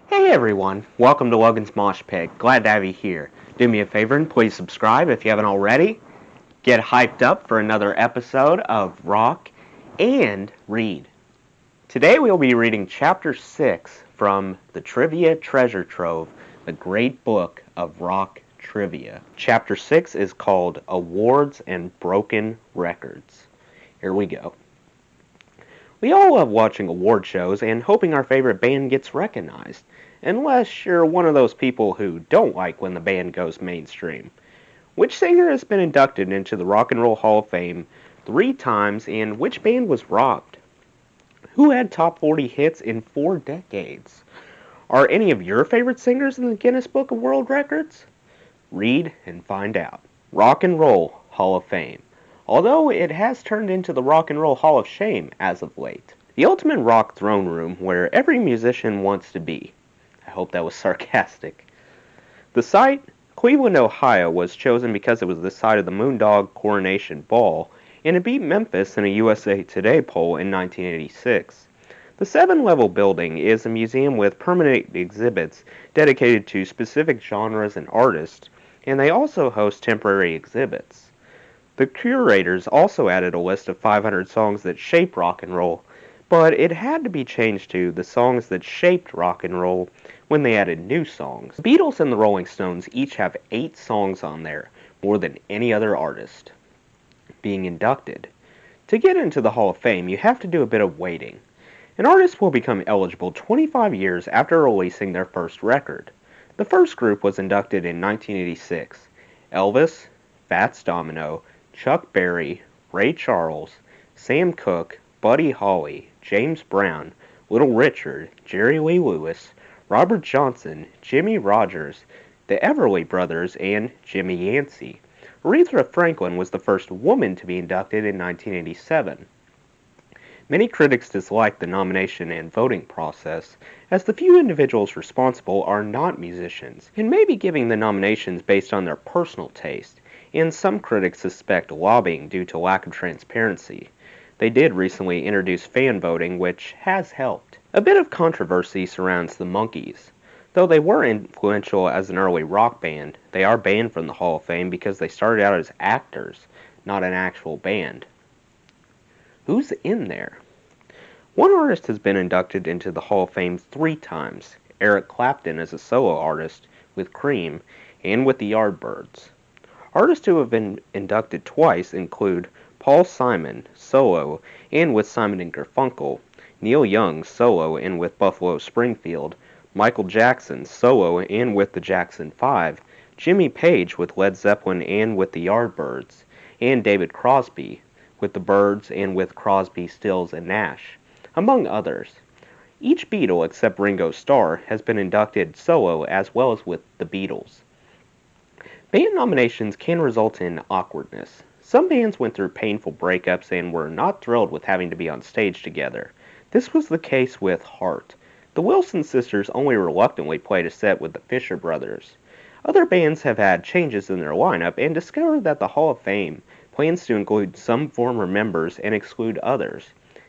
Hey everyone, welcome to Logan's Mosh Pit. Glad to have you here. Do me a favor and please subscribe if you haven't already. Get hyped up for another episode of Rock and Read. Today we will be reading Chapter 6 from the Trivia Treasure Trove, the great book of rock trivia. Chapter 6 is called Awards and Broken Records. Here we go. We all love watching award shows and hoping our favorite band gets recognized, unless you're one of those people who don't like when the band goes mainstream. Which singer has been inducted into the Rock and Roll Hall of Fame 3 times, and which band was robbed? Who had top 40 hits in 4 decades? Are any of your favorite singers in the Guinness Book of World Records? Read and find out. Rock and Roll Hall of Fame. Although it has turned into the Rock and Roll Hall of Shame as of late. The ultimate rock throne room where every musician wants to be. I hope that was sarcastic. The site, Cleveland, Ohio, was chosen because it was the site of the Moondog Coronation Ball, and it beat Memphis in a USA Today poll in 1986. The 7-level building is a museum with permanent exhibits dedicated to specific genres and artists, and they also host temporary exhibits. The curators also added a list of 500 songs that shaped rock and roll, but it had to be changed to the songs that shaped rock and roll when they added new songs. The Beatles and the Rolling Stones each have 8 songs on there, more than any other artist being inducted. To get into the Hall of Fame, you have to do a bit of waiting. An artist will become eligible 25 years after releasing their first record. The first group was inducted in 1986. Elvis, Fats Domino, Chuck Berry, Ray Charles, Sam Cooke, Buddy Holly, James Brown, Little Richard, Jerry Lee Lewis, Robert Johnson, Jimmie Rodgers, the Everly Brothers, and Jimmy Yancey. Aretha Franklin was the first woman to be inducted in 1987. Many critics dislike the nomination and voting process, as the few individuals responsible are not musicians, and may be giving the nominations based on their personal taste, and some critics suspect lobbying due to lack of transparency. They did recently introduce fan voting, which has helped. A bit of controversy surrounds the Monkees. Though they were influential as an early rock band, they are banned from the Hall of Fame because they started out as actors, not an actual band. Who's in there? One artist has been inducted into the Hall of Fame 3 times. Eric Clapton as a solo artist with Cream and with the Yardbirds. Artists who have been inducted twice include Paul Simon, solo, and with Simon and Garfunkel, Neil Young, solo, and with Buffalo Springfield, Michael Jackson, solo, and with the Jackson 5, Jimmy Page with Led Zeppelin and with the Yardbirds, and David Crosby with the Byrds and with Crosby, Stills, and Nash, among others. Each Beatle except Ringo Starr has been inducted solo as well as with the Beatles. Band nominations can result in awkwardness. Some bands went through painful breakups and were not thrilled with having to be on stage together. This was the case with Heart. The Wilson sisters only reluctantly played a set with the Fisher Brothers. Other bands have had changes in their lineup and discovered that the Hall of Fame plans to include some former members and exclude others.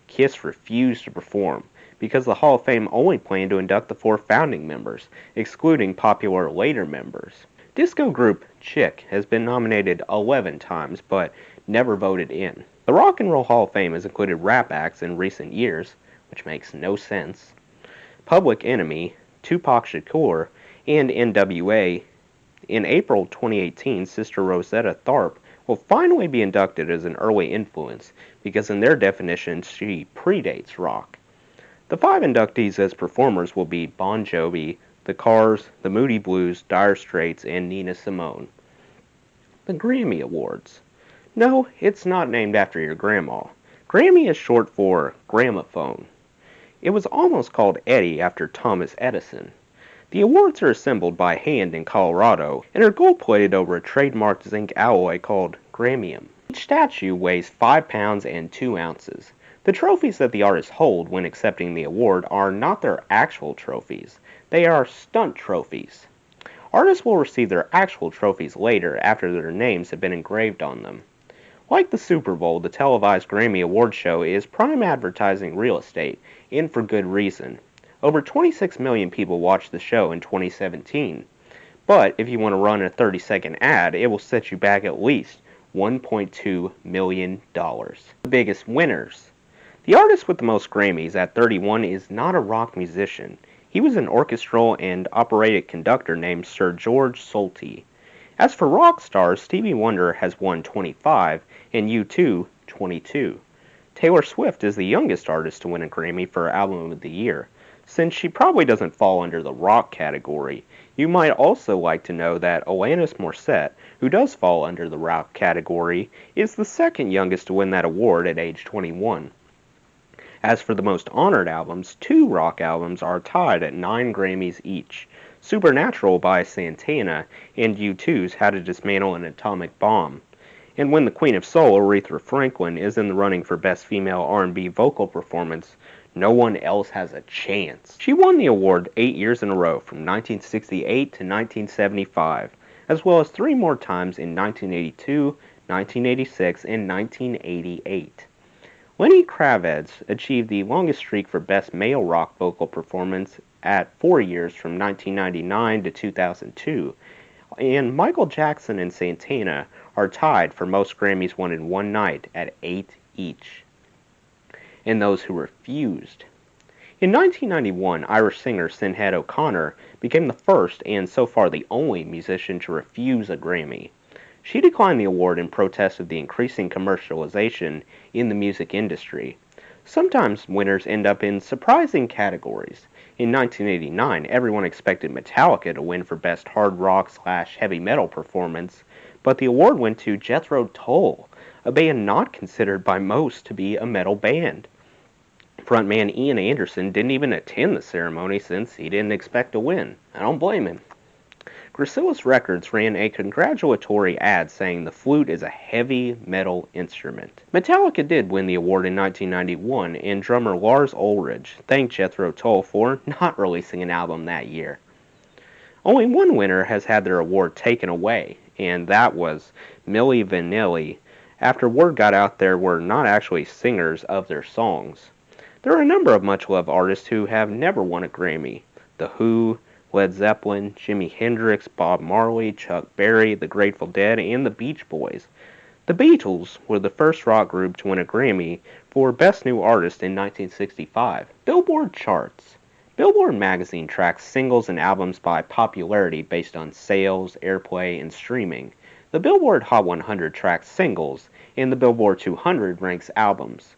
Kiss refused to perform because the Hall of Fame only planned to induct the 4 founding members, excluding popular later members. Disco group Chick has been nominated 11 times, but never voted in. The Rock and Roll Hall of Fame has included rap acts in recent years, which makes no sense. Public Enemy, Tupac Shakur, and NWA. In April 2018, Sister Rosetta Tharpe will finally be inducted as an early influence, because in their definition, she predates rock. The 5 inductees as performers will be Bon Jovi, The Cars, The Moody Blues, Dire Straits, and Nina Simone. The Grammy Awards. No, it's not named after your grandma. Grammy is short for gramophone. It was almost called Eddie after Thomas Edison. The awards are assembled by hand in Colorado and are gold-plated over a trademarked zinc alloy called gramium. Each statue weighs 5 pounds and 2 ounces. The trophies that the artists hold when accepting the award are not their actual trophies. They are stunt trophies. Artists will receive their actual trophies later after their names have been engraved on them. Like the Super Bowl, the televised Grammy Awards show is prime advertising real estate, and for good reason. Over 26 million people watched the show in 2017. But if you want to run a 30-second ad, it will set you back at least $1.2 million. The biggest winners. The artist with the most Grammys at 31 is not a rock musician. He was an orchestral and operatic conductor named Sir George Solti. As for rock stars, Stevie Wonder has won 25 and U2 22. Taylor Swift is the youngest artist to win a Grammy for Album of the Year. Since she probably doesn't fall under the rock category, you might also like to know that Alanis Morissette, who does fall under the rock category, is the second youngest to win that award at age 21. As for the most honored albums, 2 rock albums are tied at 9 Grammys each. Supernatural by Santana and U2's How to Dismantle an Atomic Bomb. And when the Queen of Soul, Aretha Franklin, is in the running for Best Female R&B Vocal Performance, no one else has a chance. She won the award 8 years in a row from 1968 to 1975, as well as 3 more times in 1982, 1986, and 1988. Lenny Kravitz achieved the longest streak for Best Male Rock Vocal Performance at 4 years from 1999 to 2002, and Michael Jackson and Santana are tied for most Grammys won in one night at 8 each. And those who refused. In 1991, Irish singer Sinead O'Connor became the first and so far the only musician to refuse a Grammy. She declined the award in protest of the increasing commercialization in the music industry. Sometimes winners end up in surprising categories. In 1989, everyone expected Metallica to win for Best Hard Rock/Heavy Metal Performance, but the award went to Jethro Tull, a band not considered by most to be a metal band. Frontman Ian Anderson didn't even attend the ceremony since he didn't expect to win. I don't blame him. Gracilis Records ran a congratulatory ad saying the flute is a heavy metal instrument. Metallica did win the award in 1991, and drummer Lars Ulrich thanked Jethro Tull for not releasing an album that year. Only one winner has had their award taken away, and that was Milli Vanilli, after word got out there were not actually singers of their songs. There are a number of much-loved artists who have never won a Grammy. The Who, Led Zeppelin, Jimi Hendrix, Bob Marley, Chuck Berry, The Grateful Dead, and the Beach Boys. The Beatles were the first rock group to win a Grammy for Best New Artist in 1965. Billboard charts. Billboard magazine tracks singles and albums by popularity based on sales, airplay, and streaming. The Billboard Hot 100 tracks singles, and the Billboard 200 ranks albums.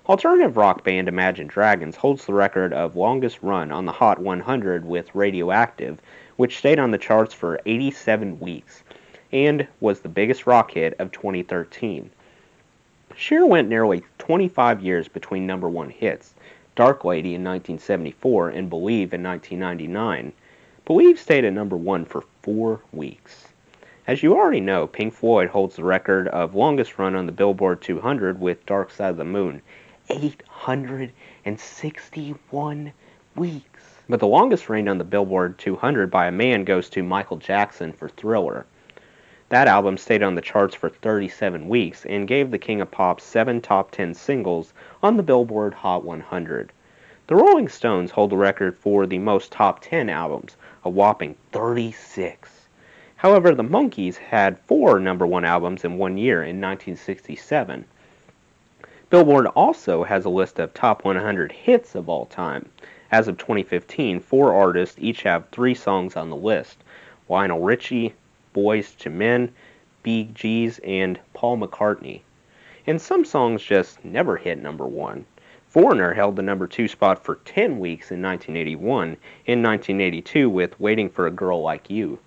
Alternative rock band Imagine Dragons holds the record of longest run on the Hot 100 with Radioactive, which stayed on the charts for 87 weeks, and was the biggest rock hit of 2013. Cher went nearly 25 years between number 1 hits, Dark Lady in 1974 and Believe in 1999. Believe stayed at number 1 for 4 weeks. As you already know, Pink Floyd holds the record of longest run on the Billboard 200 with Dark Side of the Moon, 861 weeks. But the longest reign on the Billboard 200 by a man goes to Michael Jackson for Thriller. That album stayed on the charts for 37 weeks and gave the King of Pop 7 top 10 singles on the Billboard Hot 100. The Rolling Stones hold the record for the most top 10 albums, a whopping 36. However, the Monkees had 4 number 1 albums in 1 year in 1967. Billboard also has a list of top 100 hits of all time. As of 2015, 4 artists each have 3 songs on the list: Lionel Richie, Boyz II Men, Bee Gees, and Paul McCartney. And some songs just never hit number 1. Foreigner held the number 2 spot for 10 weeks in 1981 and 1982 with Waiting for a Girl Like You.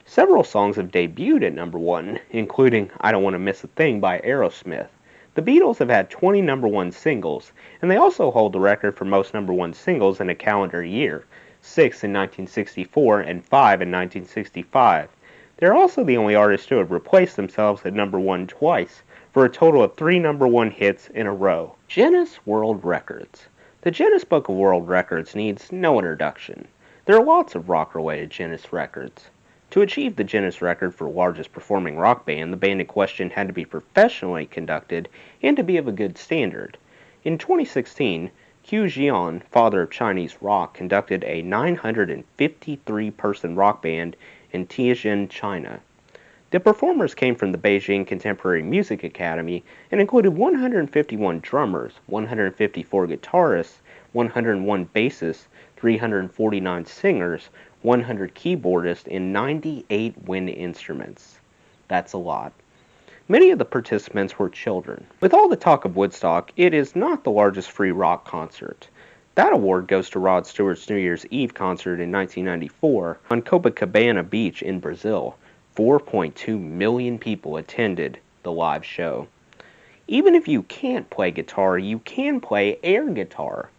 Several songs have debuted at number 1, including I Don't Want to Miss a Thing by Aerosmith. The Beatles have had 20 number 1 singles, and they also hold the record for most number 1 singles in a calendar year, 6 in 1964 and 5 in 1965. They're also the only artists to have replaced themselves at number 1 twice, for a total of 3 number 1 hits in a row. Guinness World Records. The Guinness Book of World Records needs no introduction. There are lots of rock-related Guinness records. To achieve the Guinness record for largest performing rock band, the band in question had to be professionally conducted and to be of a good standard. In 2016, Qiu Jian, father of Chinese rock, conducted a 953-person rock band in Tianjin, China. The performers came from the Beijing Contemporary Music Academy and included 151 drummers, 154 guitarists, 101 bassists, 349 singers, 100 keyboardists, and 98 wind instruments. That's a lot. Many of the participants were children. With all the talk of Woodstock, it is not the largest free rock concert. That award goes to Rod Stewart's New Year's Eve concert in 1994 on Copacabana Beach in Brazil. 4.2 million people attended the live show. Even if you can't play guitar, you can play air guitar.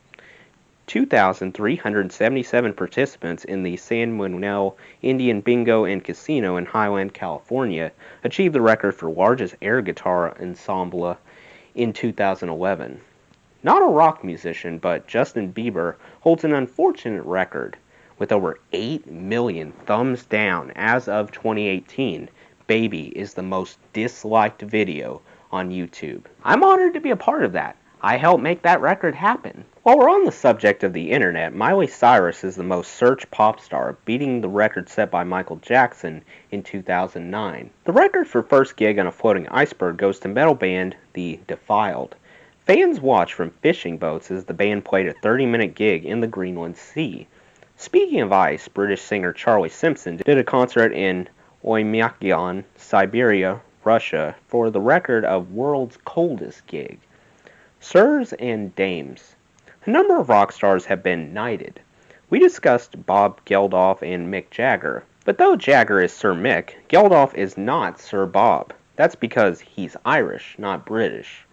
2,377 participants in the San Manuel Indian Bingo and Casino in Highland, California, achieved the record for largest air guitar ensemble in 2011. Not a rock musician, but Justin Bieber holds an unfortunate record. With over 8 million thumbs down as of 2018, Baby is the most disliked video on YouTube. I'm honored to be a part of that. I helped make that record happen. While we're on the subject of the internet, Miley Cyrus is the most searched pop star, beating the record set by Michael Jackson in 2009. The record for first gig on a floating iceberg goes to metal band The Defiled. Fans watched from fishing boats as the band played a 30-minute gig in the Greenland Sea. Speaking of ice, British singer Charlie Simpson did a concert in Oymyakon, Siberia, Russia, for the record of world's coldest gig. Sirs and dames. A number of rock stars have been knighted. We discussed Bob Geldof and Mick Jagger, but though Jagger is Sir Mick, Geldof is not Sir Bob. That's because he's Irish, not British.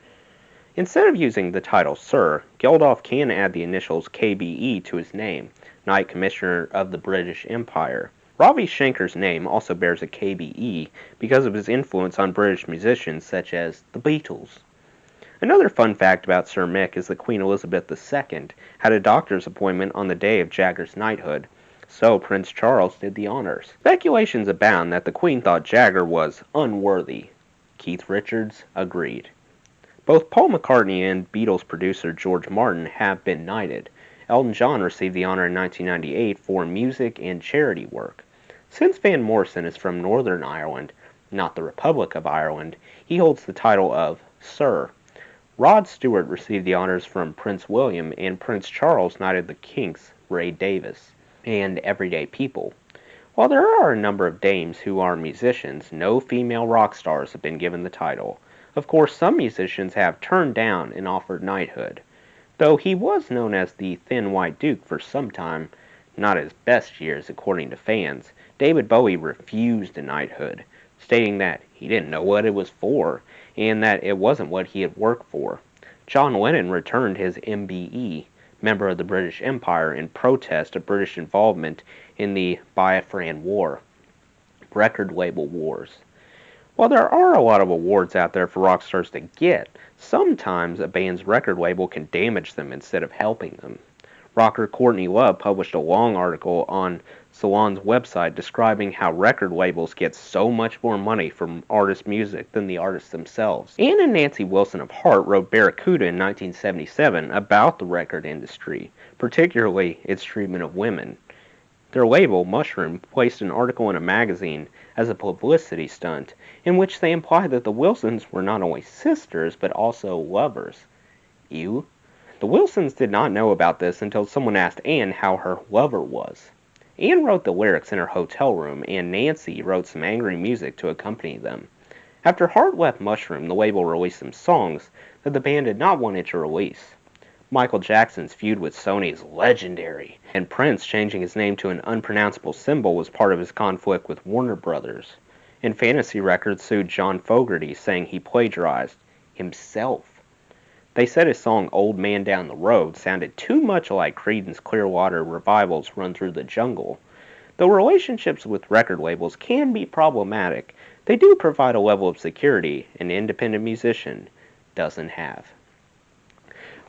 Instead of using the title Sir, Geldof can add the initials KBE to his name, Knight Commissioner of the British Empire. Ravi Shankar's name also bears a KBE because of his influence on British musicians such as the Beatles. Another fun fact about Sir Mick is that Queen Elizabeth II had a doctor's appointment on the day of Jagger's knighthood, so Prince Charles did the honors. Speculations abound that the Queen thought Jagger was unworthy. Keith Richards agreed. Both Paul McCartney and Beatles producer George Martin have been knighted. Elton John received the honor in 1998 for music and charity work. Since Van Morrison is from Northern Ireland, not the Republic of Ireland, he holds the title of Sir. Rod Stewart received the honors from Prince William, and Prince Charles knighted the Kinks, Ray Davies, and Everyday People. While there are a number of dames who are musicians, no female rock stars have been given the title. Of course, some musicians have turned down and offered knighthood. Though he was known as the Thin White Duke for some time, not his best years according to fans, David Bowie refused a knighthood, stating that he didn't know what it was for, and that it wasn't what he had worked for. John Lennon returned his MBE, member of the British Empire, in protest of British involvement in the Biafran War, record label wars. While there are a lot of awards out there for rock stars to get, sometimes a band's record label can damage them instead of helping them. Rocker Courtney Love published a long article on Salon's website describing how record labels get so much more money from artist music than the artists themselves. Ann and Nancy Wilson of Heart wrote Barracuda in 1977 about the record industry, particularly its treatment of women. Their label, Mushroom, placed an article in a magazine as a publicity stunt in which they implied that the Wilsons were not only sisters but also lovers. Ew. The Wilsons did not know about this until someone asked Anne how her lover was. Anne wrote the lyrics in her hotel room, and Nancy wrote some angry music to accompany them. After Heart left Mushroom, the label released some songs that the band did not want it to release. Michael Jackson's feud with Sony is legendary, and Prince changing his name to an unpronounceable symbol was part of his conflict with Warner Brothers. And Fantasy Records sued John Fogerty, saying he plagiarized himself. They said his song Old Man Down the Road sounded too much like Creedence Clearwater Revival's Run Through the Jungle. Though relationships with record labels can be problematic, they do provide a level of security an independent musician doesn't have.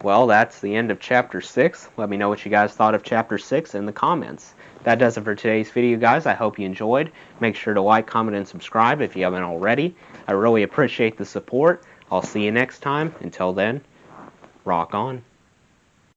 Well, that's the end of Chapter 6. Let me know what you guys thought of Chapter 6 in the comments. That does it for today's video, guys. I hope you enjoyed. Make sure to like, comment, and subscribe if you haven't already. I really appreciate the support. I'll see you next time. Until then, rock on.